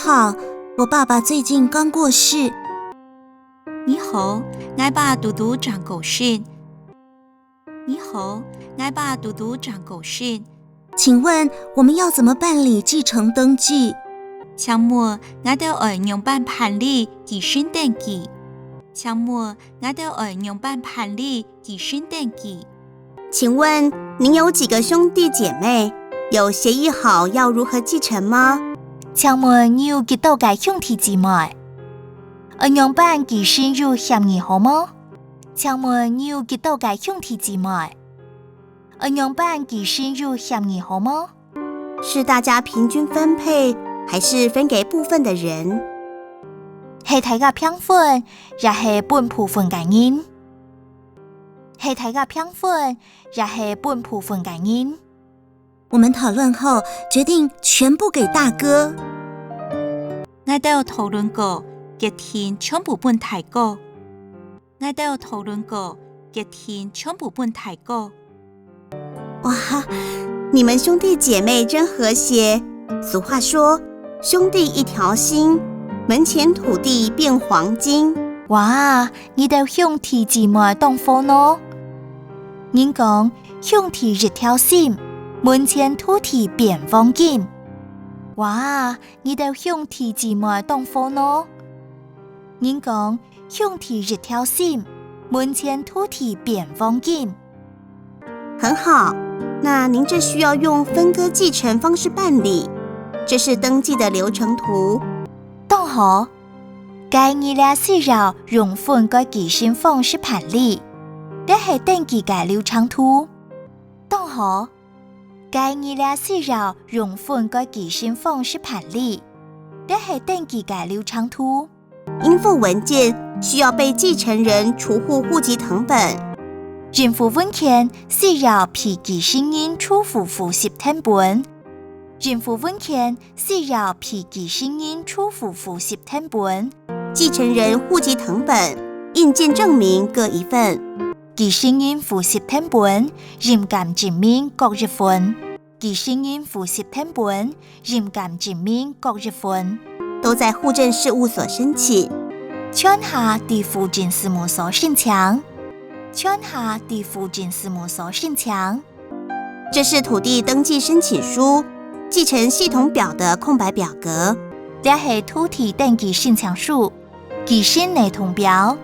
好，我爸爸最近刚过世。你好，我爸嘟嘟长过世。你好，我爸嘟嘟长过世。请问我们要怎么办理继承登记？请问我哋要用办办理继承登记？请问我哋要用办办理继承登记？请问您有几个兄弟姐妹？有协议好要如何继承吗？请问你有几多个兄弟姊妹？用办继承有协议好吗？请问你有几多个兄弟姊妹？用办继承有协议好吗？是大家平均分配，还是分给部分的人？係大家平分，也係分部分嘅人。係大家平分，也係分部分嘅人。我们讨论后决定全部给大哥。我哋有討論過，決定全部分大哥。我哋有討論過，決定全部分大哥。哇，你们兄弟姐妹真和谐。俗话说，兄弟一条心，门前土地变黄金。哇，你哋兄弟姊妹當夥咯。人講兄弟一條心，門前土地變黃金。哇，你哋兄弟姊妹當夥咯。人講兄弟一條心，門前土地變黃金。很好，那您这需要用分割继承方式办理。这是登记的流程圖。當好，該你倆需要用分割繼承方式辦理，這係登記嘅流程圖。當好，該你倆需要用分割繼承方式辦理，這係登記嘅流程圖。應付文件需要被繼承人出戶戶籍謄本。應付文件需要被繼承人出戶戶籍謄本。應付文件需要被繼承人出戶戶籍謄本。繼承人戶籍謄本、印鑑證明各一份。繼承人戶籍謄本、印鑑證明各一份。繼承人戶籍謄本、印鑑證明各一份。都在戶政事務所申請。全下地戶政事務所申請。全下地戶政事務所申請。這是土地登記申請書。繼承系統表的空白表格，這是土地登記申請書，繼承系統表。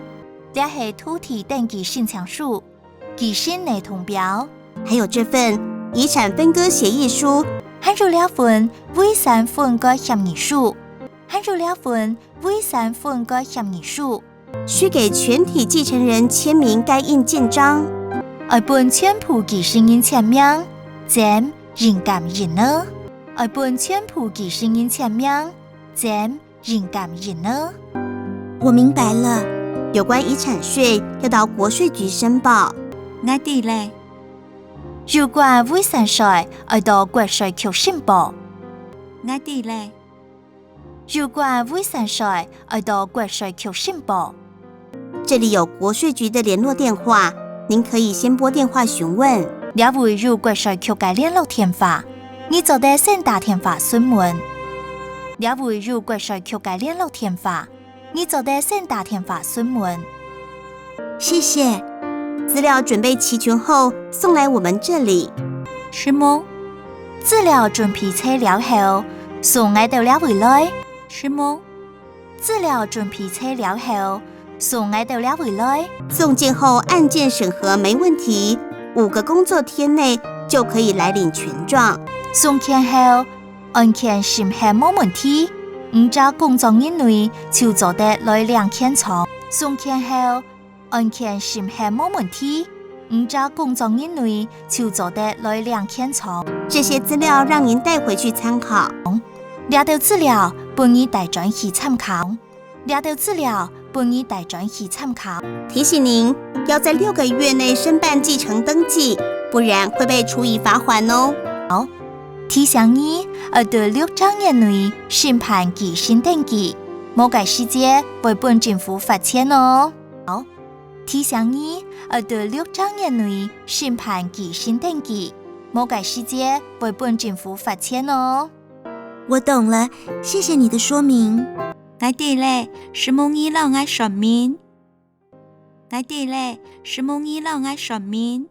這是土地登記申請書，繼承系統表。還有這份遺產分割協議書，還有兩份遺產分割協議書，還有兩份遺產分割協議書。需給全體繼承人簽名該印鑑章，而本全部繼承人簽名，簽印鑑印呢？而本全部繼承人簽名，簽印鑑印呢？我明白了，有關遺產稅要到國稅局申報。我哋咧，有關遺產稅要到國稅局申報。我哋咧，有關遺產稅要到國稅局申報。這裡有國稅局的聯絡電話，您可以先撥電話詢問。了解有國稅局嘅聯絡電話。你就得先打電話詢問。了解有國稅局嘅聯絡電話，你就得先打電話詢問。謝謝。資料準備齊全後，送來我們這裡。是麼？資料準備齊了後，送來到了回來。是麼？資料準備齊了後，送來到了回來。送件後案件審核沒問題，5個工作天內就可以來領權狀。送件後，案件審核冇問題，5個工作日內就做得來領權狀。送件後，案件審核冇問題，5個工作日內就做得來領權狀。這些資料讓您帶回去參考。這道資料幫你帶轉去參考。這道資料幫你帶轉去參考。提醒您要在6個月內申辦繼承登記，不然會被處以罰鍰哦。好。提醒你，要到6週年內申辦繼承登記，冇改時間會本政府罰錢哦。好，提醒你，要到6週年內申辦繼承登記，冇改時間會本政府罰錢哦。我懂了，谢谢你的说明。我哋咧是蒙伊朗爱上面，我哋咧是蒙伊朗爱上面。